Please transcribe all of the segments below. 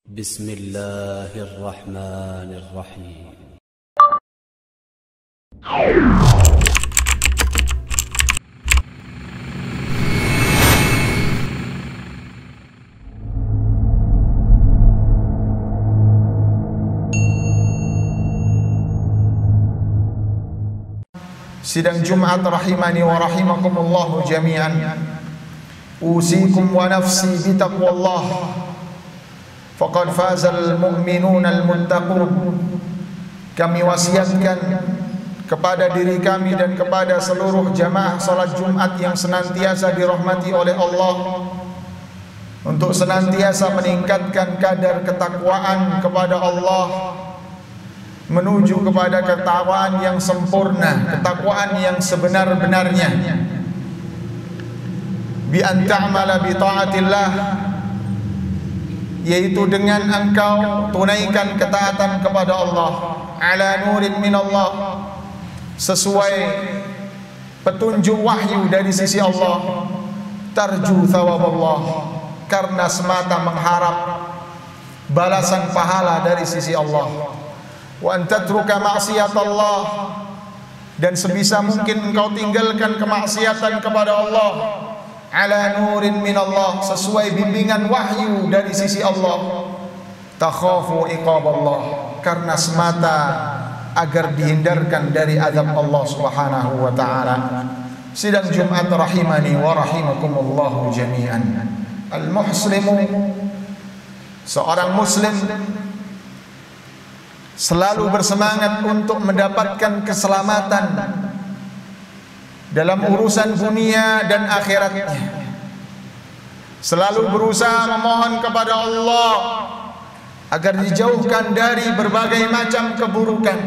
بسم الله الرحمن الرحيم. Sidang Jumat rahimani wa rahimakumullahu jami'an. Usikum wa nafsi bitaqwallah. Faqad fazal mu'minunal muttaqun. Kami wasiatkan kepada diri kami dan kepada seluruh jamaah salat Jumat yang senantiasa dirahmati oleh Allah untuk senantiasa meningkatkan kadar ketakwaan kepada Allah, menuju kepada ketakwaan yang sempurna, ketakwaan yang sebenar-benarnya. Bi an ta'mala bi ta'atillah, yaitu dengan engkau tunaikan ketaatan kepada Allah ala nurin minallah, sesuai petunjuk wahyu dari sisi Allah, tarju thawab Allah, karena semata mengharap balasan pahala dari sisi Allah. Wa antatruka ma'siyat Allah, dan sebisa mungkin engkau tinggalkan kemaksiatan kepada Allah ala nurin minallah, sesuai bimbingan wahyu dari sisi Allah, takhafu iqab Allah, karena semata agar dihindarkan dari azab Allah subhanahu wa ta'ala. Sidang Jumat rahimani wa rahimakumullahu jami'an. Al-muslimu, seorang muslim selalu bersemangat untuk mendapatkan keselamatan dalam urusan dunia dan akhiratnya. Selalu berusaha memohon kepada Allah agar dijauhkan dari berbagai macam keburukan.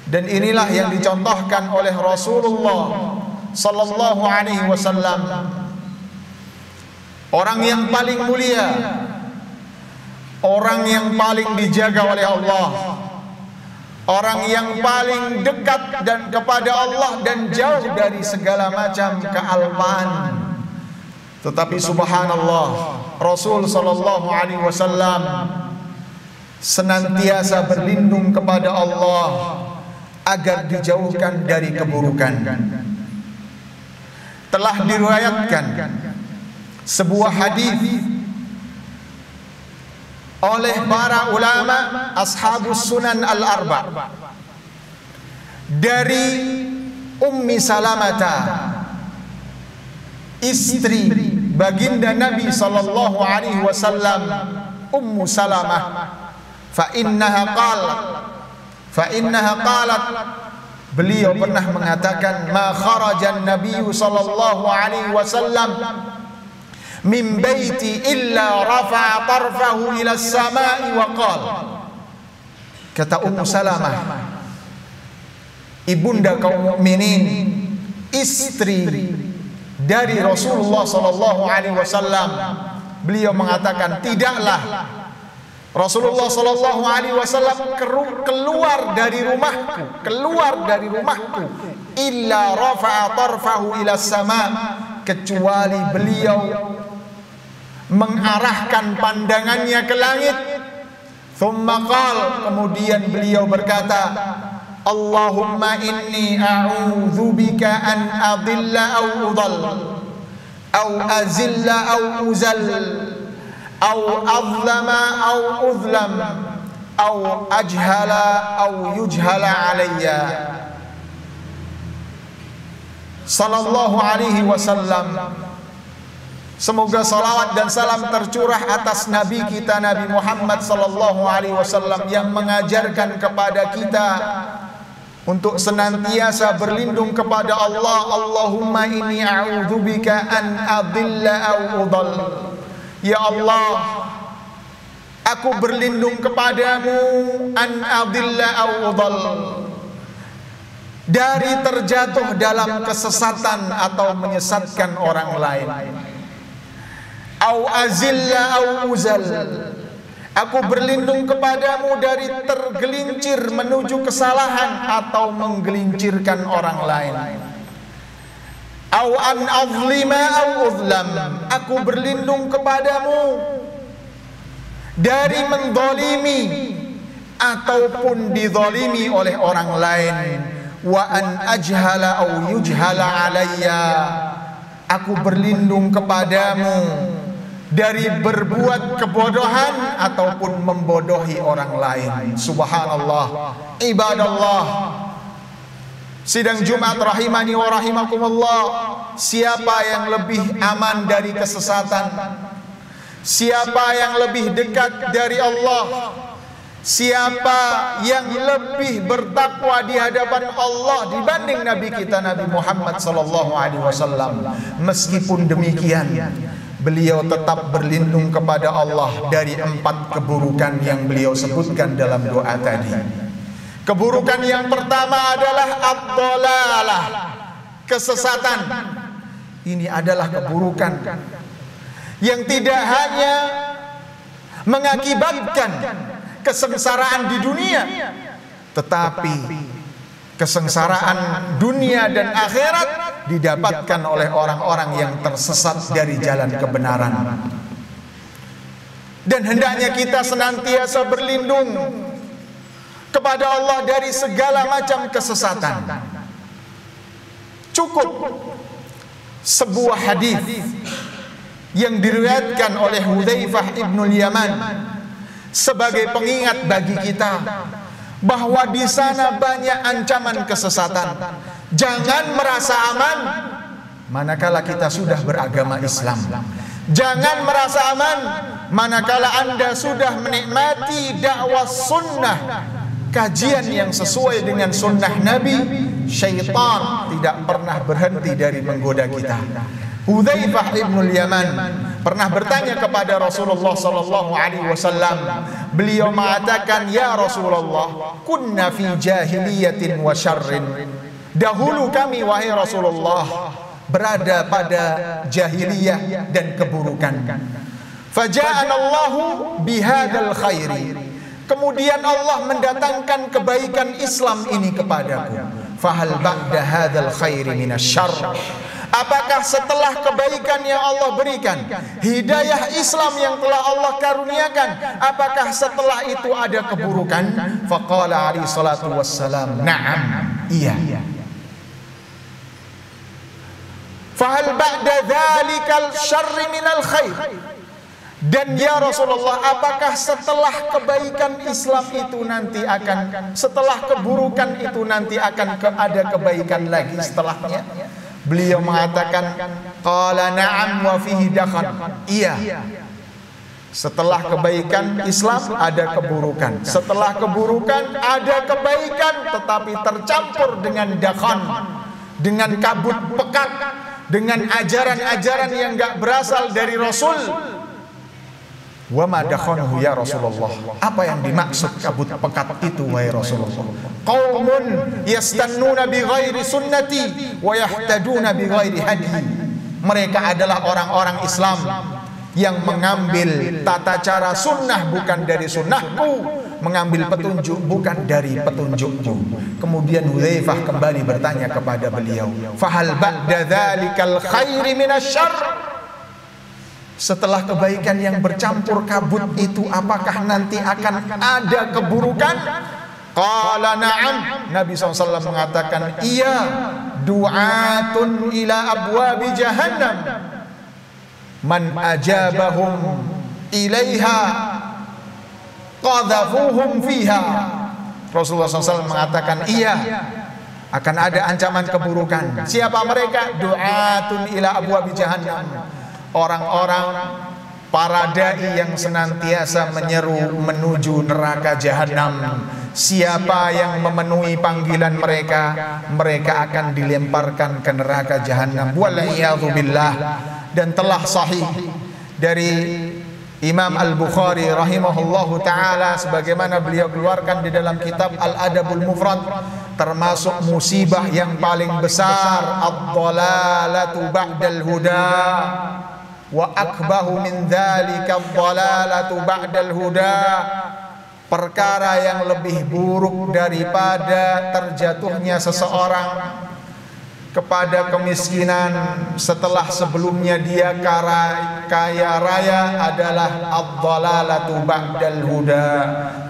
Dan inilah yang dicontohkan oleh Rasulullah sallallahu alaihi wasallam, orang yang paling mulia, orang yang paling dijaga oleh Allah, orang yang paling dekat dan kepada Allah dan jauh dari segala macam kealpaan. Tetapi subhanallah, Rasul sallallahu alaihi wasallam senantiasa berlindung kepada Allah agar dijauhkan dari keburukan. Telah diriwayatkan sebuah hadis oleh para ulama ashabus sunan al-arba dari Ummi Salamata, istri baginda Nabi sallallahu alaihi wasallam, Ummu Salamah, fa innaha qalat, beliau pernah mengatakan, ma kharajan nabiyyu sallallahu alaihi wasallam min baiti illa rafa'a tarfahu ila as-sama'i wa qala. Kata Ummu Salamah, ibunda kaum mukminin, istri dari Rasulullah sallallahu alaihi wasallam, beliau mengatakan, tidaklah Rasulullah sallallahu alaihi wasallam keluar dari rumahku illa rafa'a tarfahu ila as-sama', kecuali beliau mengarahkan pandangannya ke langit. Thumma qala, kemudian beliau berkata, Allahumma inni a'udzubika an adilla aw udall aw azilla aw uzal aw azlama aw uzlam aw ajhala aw yujhala alayya. Sallallahu alaihi wasallam. Semoga salawat dan salam tercurah atas Nabi kita, Nabi Muhammad sallallahu alaihi wasallam, yang mengajarkan kepada kita untuk senantiasa berlindung kepada Allah. Allahumma inni a'udzubika an adilla aw udall. Ya Allah, aku berlindung kepadamu an adilla aw udall, dari terjatuh dalam kesesatan atau menyesatkan orang lain. Au azilla au uzal, aku berlindung kepadamu dari tergelincir menuju kesalahan atau menggelincirkan orang lain. Au an azlima au uzlam, aku berlindung kepadamu dari mendolimi ataupun didolimi oleh orang lain. Wa an ajhala au yujhala alayya, aku berlindung kepadamu dari berbuat kebodohan ataupun membodohi orang lain. Subhanallah. Ibadallah, sidang Jumat rahimani wa rahimakumullah, siapa yang lebih aman dari kesesatan? Siapa yang lebih dekat dari Allah? Siapa yang lebih bertakwa di hadapan Allah dibanding Nabi kita Nabi Muhammad sallallahu alaihi wasallam? Meskipun demikian, beliau tetap berlindung kepada Allah dari 4 keburukan yang beliau sebutkan dalam doa tadi. Keburukan yang pertama adalah ad-dhalalah, kesesatan. Ini adalah keburukan yang tidak hanya mengakibatkan kesengsaraan di dunia, tetapi kesengsaraan dunia dan akhirat didapatkan oleh orang-orang yang tersesat dari jalan kebenaran. Dan hendaknya kita senantiasa berlindung kepada Allah dari segala macam kesesatan. Cukup sebuah hadis yang diriwayatkan oleh Hudzaifah ibnul Yaman sebagai pengingat bagi kita bahwa di sana banyak ancaman kesesatan. Jangan merasa aman manakala kita sudah beragama Islam. Jangan merasa aman manakala Anda sudah menikmati dakwah sunnah, kajian yang sesuai dengan sunnah Nabi. Syaitan tidak pernah berhenti dari menggoda kita. Hudzaifah ibnul Yaman pernah bertanya kepada Rasulullah sallallahu alaihi wasallam. Beliau mengatakan, "Ya Rasulullah, kunna fi jahiliyatin wa syarrin." Dahulu kami wahai Rasulullah berada pada jahiliyah dan keburukan. Faja'anallahu bihadzal khairi. Kemudian Allah mendatangkan kebaikan Islam ini kepadaku. Fahal ba'da hadzal khairi minasyarr. Apakah setelah kebaikan yang Allah berikan, hidayah Islam yang telah Allah karuniakan, apakah setelah itu ada keburukan? Faqala alaihi salatu wassalam, na'am, iya. Fahal ba'da dzalikal syarri minal khair. Dan ya Rasulullah, apakah setelah kebaikan Islam itu nanti akan, setelah keburukan itu nanti akan ada kebaikan lagi setelahnya? Beliau mengatakan, qala na'am wa fihi dakhan. Iya. Setelah kebaikan Islam ada keburukan. Setelah keburukan ada kebaikan, tetapi tercampur dengan dakhan, dengan kabut pekat, dengan ajaran-ajaran yang enggak berasal dari Rasul. Wa ma dakhanuhu ya Rasulullah. Apa yang dimaksud kabut pekat itu wahai Rasulullah? Qaumun yastannuna bi ghairi sunnati wa yahtaduna bi ghairi hadi. Mereka adalah orang-orang Islam yang mengambil tata cara sunnah bukan dari sunnahku, mengambil petunjuk bukan dari petunjukku. Kemudian Hudzaifah kembali bertanya kepada beliau, fahal ba'da dzalikal khairi minasyarr. Setelah kebaikan yang bercampur kabut itu, apakah nanti akan ada keburukan? Qala na'am. Nabi SAW mengatakan, iya. Du'atun ila abwabi jahannam, man ajabahum ilaiha qadhafuhum fiha. Rasulullah SAW mengatakan, iya, akan ada ancaman keburukan. Siapa mereka? Du'atun ila abwabi jahannam, orang-orang para dai yang senantiasa menyeru menuju neraka jahanam. Siapa yang memenuhi panggilan mereka, mereka akan dilemparkan ke neraka jahanam. Wal'iyadzu billah. Dan telah sahih dari Imam Al-Bukhari rahimahullahu ta'ala, sebagaimana beliau keluarkan di dalam kitab Al-Adabul Mufrad, termasuk musibah yang paling besar ad-dhalalatu ba'dal huda. Wa akbahu min dzalika ad-dhalalatu ba'dal huda. Perkara yang lebih buruk daripada terjatuhnya seseorang kepada kemiskinan setelah sebelumnya dia kaya raya adalah ad-dhalalatu ba'dal huda,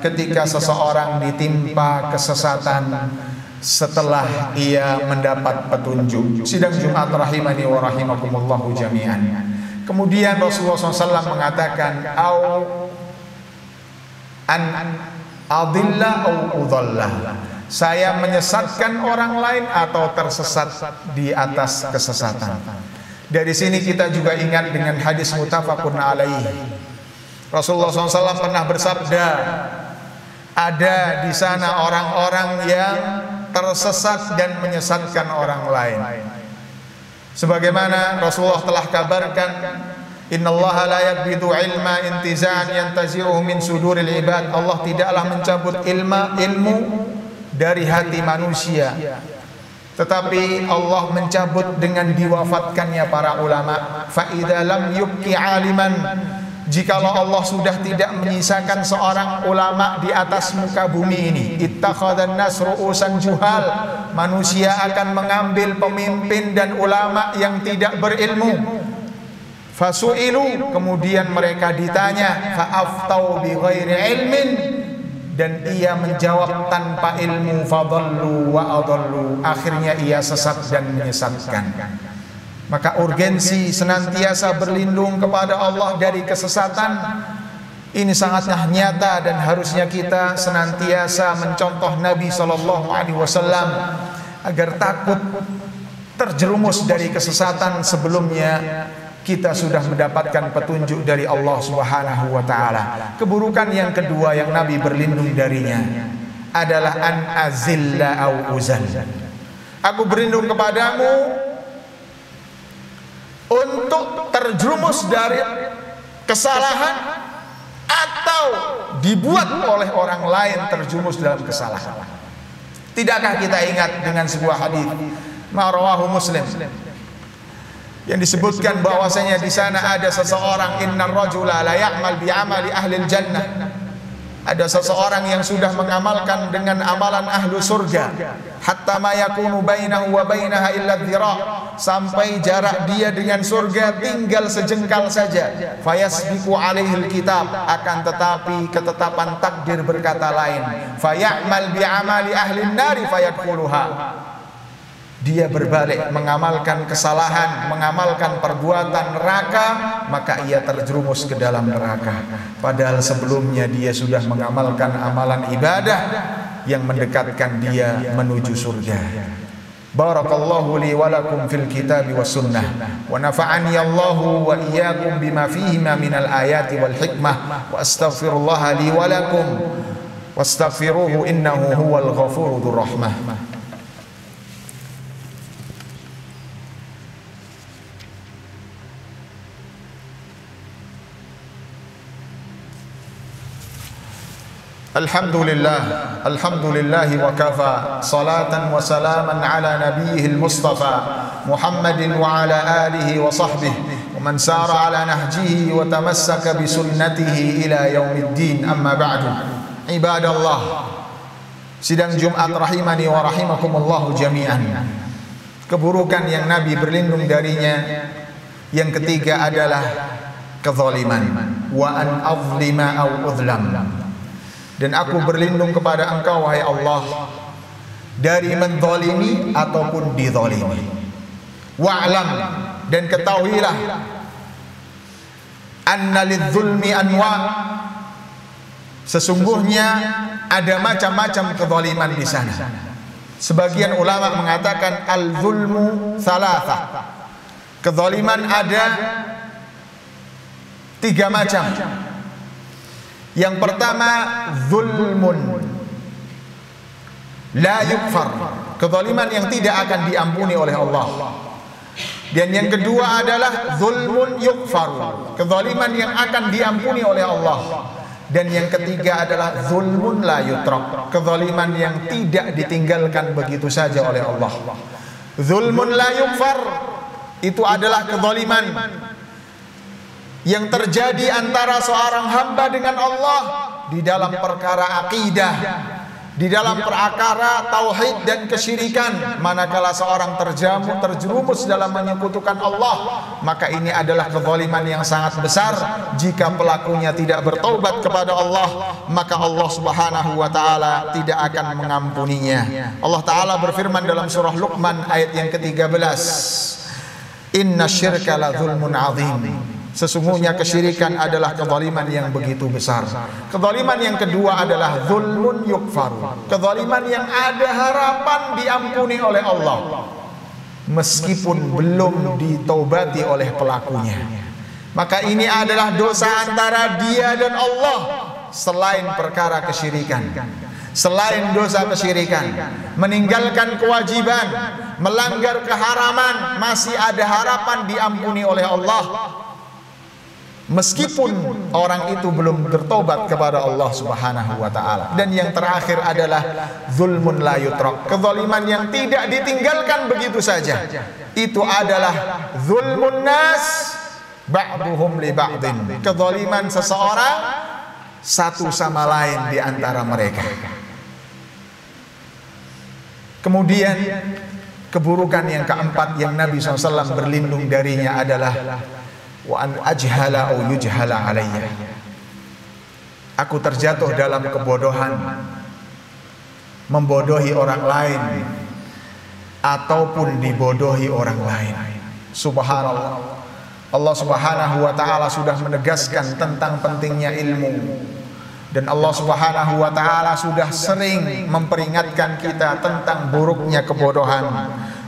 ketika seseorang ditimpa kesesatan setelah ia mendapat petunjuk. Sidang Jumat rahimani wa rahimakumullahu jami'an. Kemudian Rasulullah SAW mengatakan an adilla au udhallah, saya menyesatkan orang lain atau tersesat di atas kesesatan. Dari sini kita juga ingat dengan hadis muttafaqun alaih. Rasulullah SAW pernah bersabda, ada di sana orang-orang yang tersesat dan menyesatkan orang lain. Sebagaimana Rasulullah telah kabarkan, innallaha la yaqbidu ilma intiza'an yantazi'uhu min suduril ibad. Allah tidaklah mencabut ilmu dari hati manusia, tetapi Allah mencabut dengan diwafatkannya para ulama. Fa idza lam yubqi aliman, jikalau Allah sudah tidak menyisakan seorang ulama di atas muka bumi ini, ittakhadhan nas ru'usan juhal, manusia akan mengambil pemimpin dan ulama yang tidak berilmu. Fasu'ilu, kemudian mereka ditanya, fa'aftau bi ghairi ilmin, dan ia menjawab tanpa ilmu, fadallu wa adallu, akhirnya ia sesat dan menyesatkan. Maka urgensi senantiasa berlindung kepada Allah dari kesesatan ini sangatlah nyata, dan harusnya kita senantiasa mencontoh Nabi SAW agar takut terjerumus dari kesesatan sebelumnya kita sudah mendapatkan petunjuk dari Allah Subhanahu wa taala. Keburukan yang kedua yang Nabi berlindung darinya adalah an azilla au uzal. Aku berlindung kepadamu untuk terjerumus dari kesalahan atau dibuat oleh orang lain terjerumus dalam kesalahan. Tidakkah kita ingat dengan sebuah hadis rawahu Muslim yang disebutkan bahwasanya di sana ada seseorang, innar rajula la ya'mal bi amali ahli jannah, ada seseorang yang sudah mengamalkan dengan amalan ahlu surga, hatta ma yakunu bainahu wa bainaha illa dhira', sampai jarak dia dengan surga tinggal sejengkal saja. Fayasbiqu alaihil kitab, akan tetapi ketetapan takdir berkata lain, faya'mal bi amali ahli nari fayadkhuluha, dia berbalik mengamalkan kesalahan, mengamalkan perbuatan neraka, maka ia terjerumus ke dalam neraka. Padahal sebelumnya dia sudah mengamalkan amalan ibadah yang mendekatkan dia menuju surga. Barakallahu li wa lakum fil kitab was sunnah, wa nafa'ani Allahu wa iyyakum bima fihima minal ayati wal hikmah, wa astaghfirullah li wa lakum wastaghfiruhu innahu huwal ghafurur rahmah. Alhamdulillah, alhamdulillahi wa kafa, salatan wa salaman ala nabiyihil mustafa Muhammadin wa ala alihi wa sahbihi wa man sara ala nahjihi wa tamassaka bi sunnatihi ila yaumiddin, amma ba'du. Ibadallah, sidang Jumat rahimani wa rahimakumullahu jami'an. Keburukan yang Nabi berlindung darinya yang ketiga adalah kezaliman, wa an azlima au udhlam, dan aku berlindung kepada Engkau wahai Allah dari menzalimi ataupun dizalimi. Wa'lam, dan ketahuilah, anna lidzulmi anwa, sesungguhnya ada macam-macam kezaliman di sana. Sebagian ulama mengatakan al-zulmu thalatha, kezaliman ada 3 macam. Yang pertama, zulmun la yukfar, kezaliman yang tidak akan diampuni oleh Allah. Dan yang kedua adalah zulmun yukfar, kezaliman yang akan diampuni oleh Allah. Dan yang ketiga adalah zulmun la yutrak, kezaliman yang tidak ditinggalkan begitu saja oleh Allah. Zulmun la yukfar itu adalah kezaliman yang terjadi antara seorang hamba dengan Allah di dalam perkara akidah, di dalam perakara tauhid dan kesyirikan. Manakala seorang terjerumus dalam menyekutukan Allah, maka ini adalah kezaliman yang sangat besar. Jika pelakunya tidak bertaubat kepada Allah, maka Allah Subhanahu wa taala tidak akan mengampuninya. Allah taala berfirman dalam surah Luqman ayat yang ke-13, "Inna syirka la dzulmun 'adzim." Sesungguhnya kesyirikan adalah kezaliman yang begitu besar. Kezaliman yang kedua adalah zulmun yukfaru, kezaliman yang ada harapan diampuni oleh Allah meskipun belum ditaubati oleh pelakunya. Maka ini adalah dosa antara dia dan Allah selain perkara kesyirikan. Selain dosa kesyirikan, meninggalkan kewajiban, melanggar keharaman, masih ada harapan diampuni oleh Allah meskipun orang itu belum bertobat kepada Allah Subhanahu wa taala. Dan yang terakhir adalah zulmun la yutrak, kezaliman yang tidak ditinggalkan begitu saja. Itu adalah zulmun nas ba'duhum li ba'din, kezaliman seseorang satu sama lain di antara mereka. Kemudian keburukan yang keempat yang Nabi SAW berlindung darinya adalah wa an ajhala au yujhala alayya. Aku terjatuh dalam kebodohan, membodohi orang lain ataupun dibodohi orang lain. Subhanallah, Allah Subhanahu wa taala sudah menegaskan tentang pentingnya ilmu, dan Allah Subhanahu wa taala sudah sering memperingatkan kita tentang buruknya kebodohan.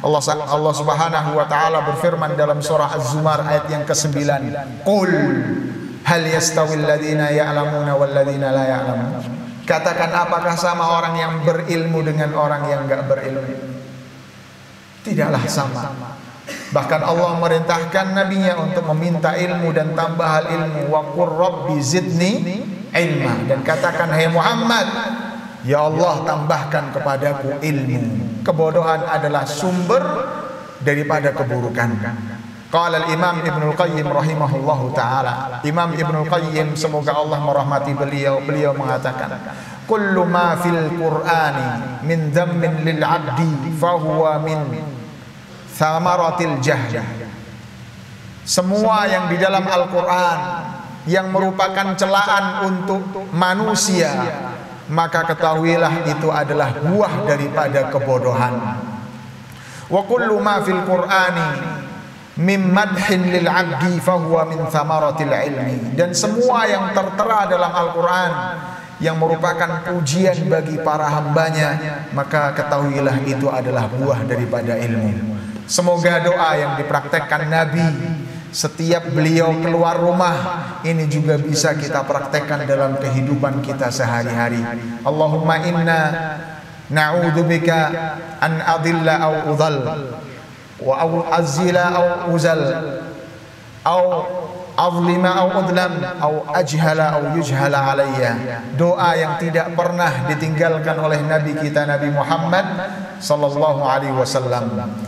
Allah Subhanahu wa taala berfirman dalam surah Az-Zumar ayat yang ke-9, "Qul hal yastawil ladzina ya'lamuna wal ladzina la ya'lamun." Katakan, apakah sama orang yang berilmu dengan orang yang enggak berilmu? Tidaklah sama. Bahkan Allah merintahkan nabinya untuk meminta ilmu dan tambahal ilmu. Wa qur rabbi zidni ilma. Dan katakan, hai Muhammad, ya Allah, tambahkan kepadaku ilmu. Kebodohan adalah sumber daripada keburukan. Qala al-Imam Ibnul Qayyim rahimahullahu taala. Imam Ibnul Qayyim, semoga Allah merahmati beliau mengatakan, kullu ma fil Qur'ani min dhammin lil 'abdi fahuwa min thamaratil jahl. Semua yang di dalam Al-Qur'an yang merupakan celaan untuk manusia, maka ketahuilah itu adalah buah daripada kebodohan. Wa kullu ma fil Qur'ani mim madhin lil 'abdi fahuwa min thamaratil ilmi. Dan semua yang tertera dalam Al-Qur'an yang merupakan pujian bagi para hambanya, maka ketahuilah itu adalah buah daripada ilmu. Semoga doa yang dipraktekkan Nabi setiap beliau keluar rumah ini juga bisa kita praktekkan dalam kehidupan kita sehari-hari. Allahumma inna na'udzubika an adilla au udhal wa au azila au uzal au azlima au udlam au ajhala au yujhala alayya. Doa yang tidak pernah ditinggalkan oleh Nabi kita Nabi Muhammad sallallahu alaihi wasallam.